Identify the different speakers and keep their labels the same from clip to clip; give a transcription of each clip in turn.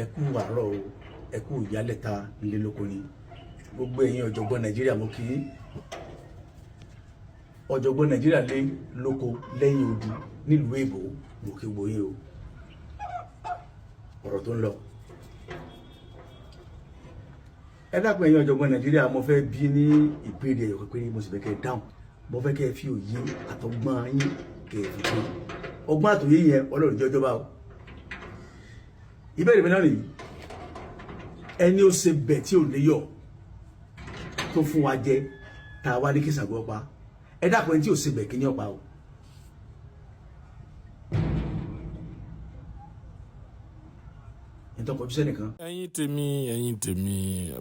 Speaker 1: ẹ kú àárọ̀ o, ẹ kú ìyálẹ̀ta nílé lóko ni gbogbo ẹ̀yin ọ̀jọ̀gbọ́n Nàìjíríà mo kí yín. Ọ̀jọ̀gbọ́n Nàìjíríà lé lóko lẹ́yìn odi nílùú èbó mo kí gbogbo yín o. Ọ̀rọ̀ tó ń lọ, ẹ dákun ẹ̀yin ọ̀jọ̀gbọ́n Nàìjíríà, mo fẹ́ bí ní ìbéèrè ẹ̀yọ̀ péré, mo sì fẹ́ kẹ́ ẹ dáhùn. Mo fẹ́ kẹ́ ẹ fi òye àtọgbọ́n yín kẹ́ ẹ fi pé ọgbọ́n àtòyé yẹn Ọlọ́run jẹ́ ọjọ́ba o. Ìbéèrè mi náà nìyí, ẹni ó ṣe bẹ̀ tí ò léyọ̀ tó fún wa jẹ tá a wá ní kí Ṣàngó pa, ẹ dákun ẹni tí ò ṣe bẹ̀ kí ni ọ̀pá o. Ìtọ́kọ̀jú sẹ́nìkan.
Speaker 2: ẹ̀yin tèmi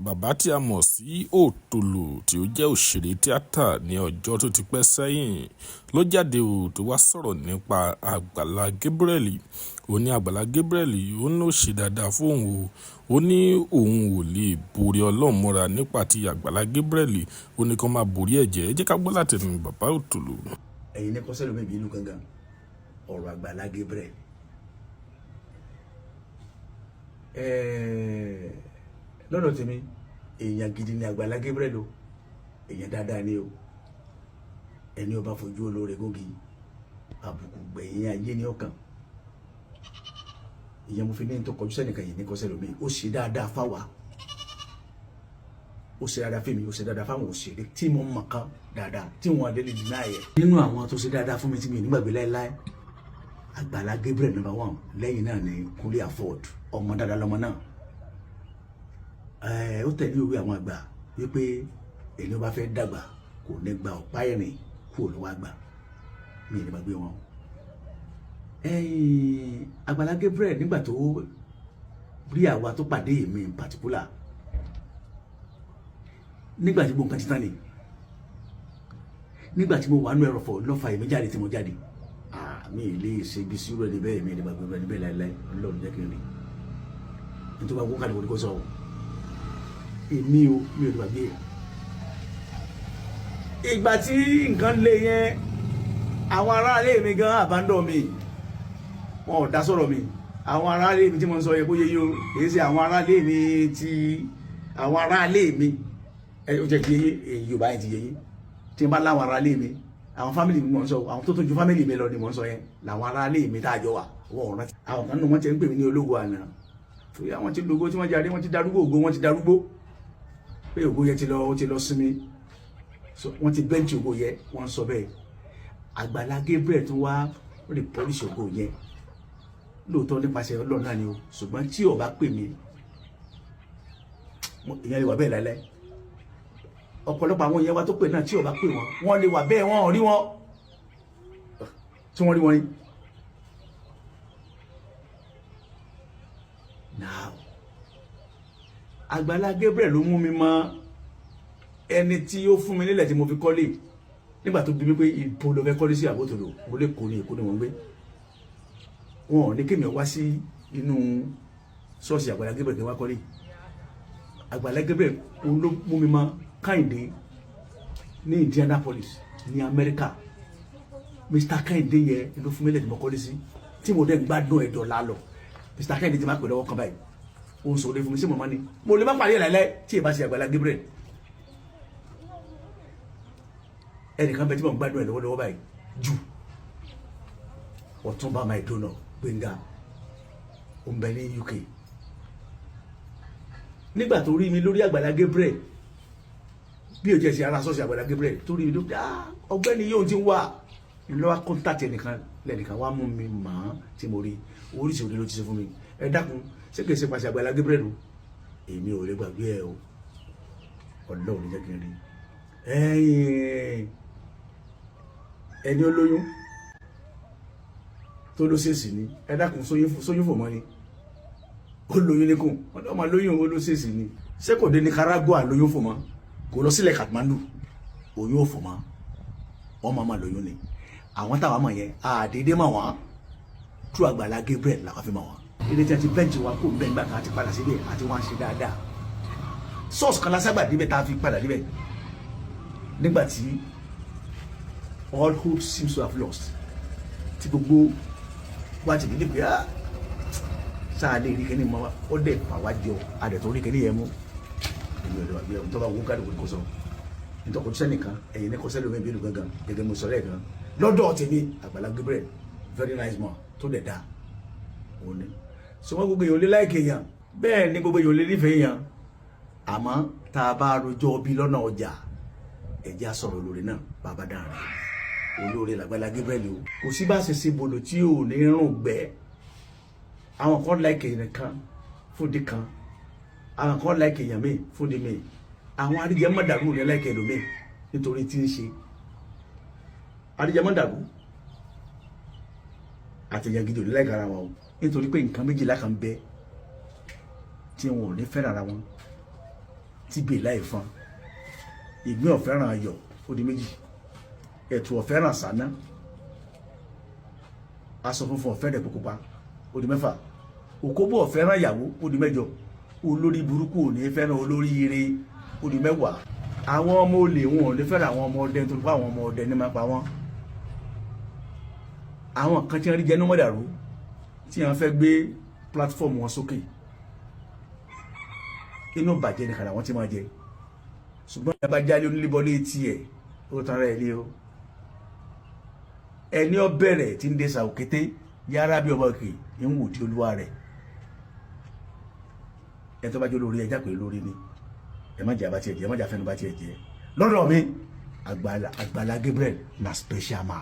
Speaker 2: bàbá tí a mọ̀ sí Òtòlò tí ó jẹ́ òṣèré tíátà ní ọjọ́ tó ti pẹ́ sẹ́yìn ló jáde tó wá sọ̀rọ̀ nípa Àgbàlá Gabriel. Ó ní Àgbàlá Gabriel ó ní ó ṣe dáadáa fún òun ó ní òun ò lè borí Ọlọ́run mọ́ra nípa ti Àgbàlá Gabriel, ó ní kó máa borí ẹ̀jẹ̀. Ẹ jẹ́ ká gbọ́ láti ẹnu bàbá Òtòlò.
Speaker 1: Ẹ̀yin ní kọ́sẹ́ lómi ìbínú gangan ọ̀rọ̀ Àgbàlá Gabriel. Lọ́dọ̀ tèmi èèyàn gidi ni Àgbàlá Gabriel o, èèyàn dáadáa ni o. Ẹni ó bá fojú olóore gógi àbùkù gbẹ̀yìn ayé ní ọkàn. Ìyẹn mo fi ní tó kọjú sẹ́nìkan yìí ní kọ́sẹ́ lómi. Ó ṣe dáadáa fáwa, ó ṣe dáadáa fún mi, ó ṣe dáadáa fáwọn òṣèré tí mo mọ̀ kan dáadáa tí wọn adélé dì náà yẹ. Nínú àwọn tó ṣe dáadáa fún mi tí mi ò nígbàgbé láéláé, Àgbàlá Gabriel number 1, lẹ́yìn náà ni Kúnlé Afọ́ọ̀dù, ọmọ dáadáa lọmọ náà. Ó tẹ̀lé òwe àwọn àgbà wípé èyí ó bá fẹ́ dàgbà kò ní gba ọ̀pá ìrìn kúrò lọ́wọ́ àgbà. Mi ò ní gbàgbé wọn. Àgbàlá Gabriel nígbà tó rí àwa tó pàdé mi in particular, nígbà tí gbogbo nǹkan ti tán ni, nígbà tí mo wà nú ẹrọ̀fọ̀ lọ́fà èmi jáde tí mo jáde, mi ì lè ṣe ibi sí rẹ̀ níbẹ̀, mi ì lè gbàgbé rẹ̀ níbẹ̀ láéláé. Ọlọ́run jẹ́ kí n rí nítorí wàá wọ́n kàlẹ́ wọlé kó sọ ọ́ èmi o, mi ò lè gbàgbé. Ìgbà tí nǹkan lé yẹn, àwọn aráalé mi gan àbádọ́ mi, wọn ò dá sọ̀rọ̀ mi. Àwọn aráalé mi tí mo ń sọ yẹ kó yé yín o, èyí ṣe àwọn aráalé mi tí àwọn aráalé mi ó jẹ́ kí Yorùbá yẹn ti yé yín. Tí n bá láwọn aráalé mi, àwọn fámìlì mi mọ̀ ń sọ, àwọn tó ju fámìlì mi lọ ni mò ń sọ yẹn, làwọn aráalé mi tá a jọ wà wọ́n ò rántí. Àwọn kan nínú wọn ti ń pè mí ní ológo àná, torí àwọn tí lógo tí wọ́n jáde wọ́n ti darúgbó, ògo wọn ti darúgbó, pé ògo yẹn ti lọ sinmi, wọ́n ti bẹ́ǹtì ògo yẹn, wọ́n sọ bẹ́ẹ̀. Àgbàlá Gabriel tún wá rí pọ́líṣì ògo yẹn lóòótọ́ nípasẹ̀ Ọlọ́run náà ni o, ṣùgbọ́n tí ó bá pè mí ìyẹn lè wà bẹ́ẹ̀ láíláí. Ọ̀pọ̀lọpọ̀ àwọn yẹn wá tó pè náà tí ó bá pè wọ́n lè wà bẹ́ẹ̀, wọ́n rí wọn tí wọ́n rí wọn rí. Now Àgbàlá Gabriel ló mú mi mọ ẹni tí ó fún mi nílẹ̀ tí mo fi kọ́lé nígbà tó bí mi pé ibo ló fẹ́ kọ́lé sí Àbótòlò, mo lè kó ní Èkó ni wọ́n gbé. Wọn ò ní kémi wá sí inú ṣọ́ọ̀ṣì Àgbàlá Gabriel kí wá kọ́lé. Àgbàlá Gabriel ló mú mi mọ Kẹ́hìndé ní Indianapolis ní Amẹ́ríkà. Mr. Kẹ́hìndé yẹn ló fún mi nílẹ̀ tí mo kọ́lé sí, tí mo dẹ̀ ń gbádùn ẹ̀dọ̀ lálọ́. Mr. Kẹ́hìndé ti máa pè lọ́wọ́ kan báyìí, ó ń sọ lé fún mi sí mọ̀mọ́ ni mo lè má parí ẹ̀ láíláí tí ì bá ṣe Àgbàlá Gabriel. Ẹnìkan bẹ tí mo ń gbádùn ẹ̀ lọ́wọ́lọ́wọ́ báyìí jù, Ọ̀túnba Maidona Gbénga, ó ń bẹ ní UK. Nígbà tó rí mi lórí Àgbàlá Gabriel, bí o jẹ́ sí ara ṣọ́ọ̀ṣì Àgbàlá Gabriel tó rí mi lórí ọgbẹ́ni yóò ti ń wà lọ́wọ́ kọ́ńtàtì lẹ́nìkan wá mú mi mọ̀ tí mo rí oríṣiríṣi ló ti ṣe fún mi. Ẹ dákun, ṣé kìí ṣe pàṣẹ Àgbàlá Gabriel o? Èmi ò lè gbàgbé ẹ o, Ọlọ́run jẹ́ kí n rí. Ẹni olóyún tó ló ṣèṣì ni, ẹ dákun, sóyún fò mọ́ ni, ó lóyún níkùn, ọmọ lóyún ó ló ṣèṣì ni. Ṣé kò dé Nicaragua lóyún fò mọ́? Kò lọ sílẹ̀ Kathmandu, oyún ò fò mọ́, wọ́n máa lóyún ni. Àwọn táwa mọ̀ yẹn àdédé mọ̀ wọ́n, tú Àgbàlá Gabriel làwọn fi mọ̀ wọ́n. Ilé tí a ti bẹ́ǹtì wa kó bẹ́ẹ̀ gbà kan àti padà síbẹ̀ àti wọ́n á ṣe dáadáa. Sọ́ọ̀sì kan láságbà débẹ̀ tá a fi padà débẹ̀ nígbà tí all hope seems to have lost, tí gbogbo wa ti nílé pé sáà lè rí kíní mọ́ ó dẹ̀ pàwá jọ adẹ̀ tó rí kíní yẹn mú èmi ò lè wà bí ẹ̀ tó bá wọ́n káàdì kò sọ nítorí kò sẹ́nìkan ẹ̀yìn ní kò sẹ́lẹ̀ omi ìbílù gangan gẹ́gẹ́ mo sọ lẹ́ẹ̀kan lọ́dọ̀ tèmi Àgbàlá Gabriel very nice man tó dẹ̀ dáa òun ni sọ wọn gbogbo èèyàn lé láìkè èèyàn bẹ́ẹ̀ ni gbogbo èèyàn lé nífẹ̀ẹ́ èèyàn àmọ́ tá a bá rojọ́ bí lọ́nà ọjà ẹ̀jẹ̀ á sọ̀rọ̀ olórí náà bàbá dára olórí l'Àgbàlá Gabriel o kò sí bá ṣe ṣe bolo tí ò ní rún gbẹ́ àwọn kan láìkè èèyàn kan fúndi kan àwọn kan láìkè èèyàn míì fúndi míì àwọn adíjẹmọ́dàrú ní láìkè ẹlòmíì nítorí tí ń ṣe adíjẹmọ́dàrú àtẹ̀yàn gidi ò ní láìka ara wọn o nítorí pé nǹkan méjìlá kan bẹ tí wọn ò ní fẹ́ràn ara wọn tí bèè láì fọn ìgbín ọ̀fẹ́ràn ayọ̀ ó di méjì ẹ̀tù ọ̀fẹ́ràn sáná aṣọ funfun ọ̀fẹ́rẹ̀ pupa ó di mẹ́fà òkóbó ọ̀fẹ́ràn ìyàwó ó di mẹ́jọ olórí burúkú ò ní fẹ́ràn olórí ire ó di mẹ́wàá àwọn ọmọ olè wọn ò ní fẹ́ràn àwọn ọmọ ọdẹ nítorí pé àwọn ọmọ ọdẹ ní máa pa wọ́n àwọn kan tí wọ́n rí jẹ́ mọ́dàrú tí wọ́n fẹ́ gbé platform wọn sókè inú bàjẹ́ ní kàrà wọ́n ti máa jẹ ṣùgbọ́n ìyá bá jálé onílébọ́lé tiẹ̀ ó tán rẹ̀ lé o ẹni ọ bẹ̀rẹ̀ tí ń dẹ́sà òkété yára bí ọmọ òkè ń wò di olúwa rẹ̀ ẹ tó bá jẹ́ olórí ẹjá pé lórí ni ẹ má jẹ́ àbá tiẹ̀ jẹ́ ẹ má jẹ́ àfẹnubá tiẹ̀ jẹ́ lọ́dọ̀ mi Àgbàlá Gabriel na special man.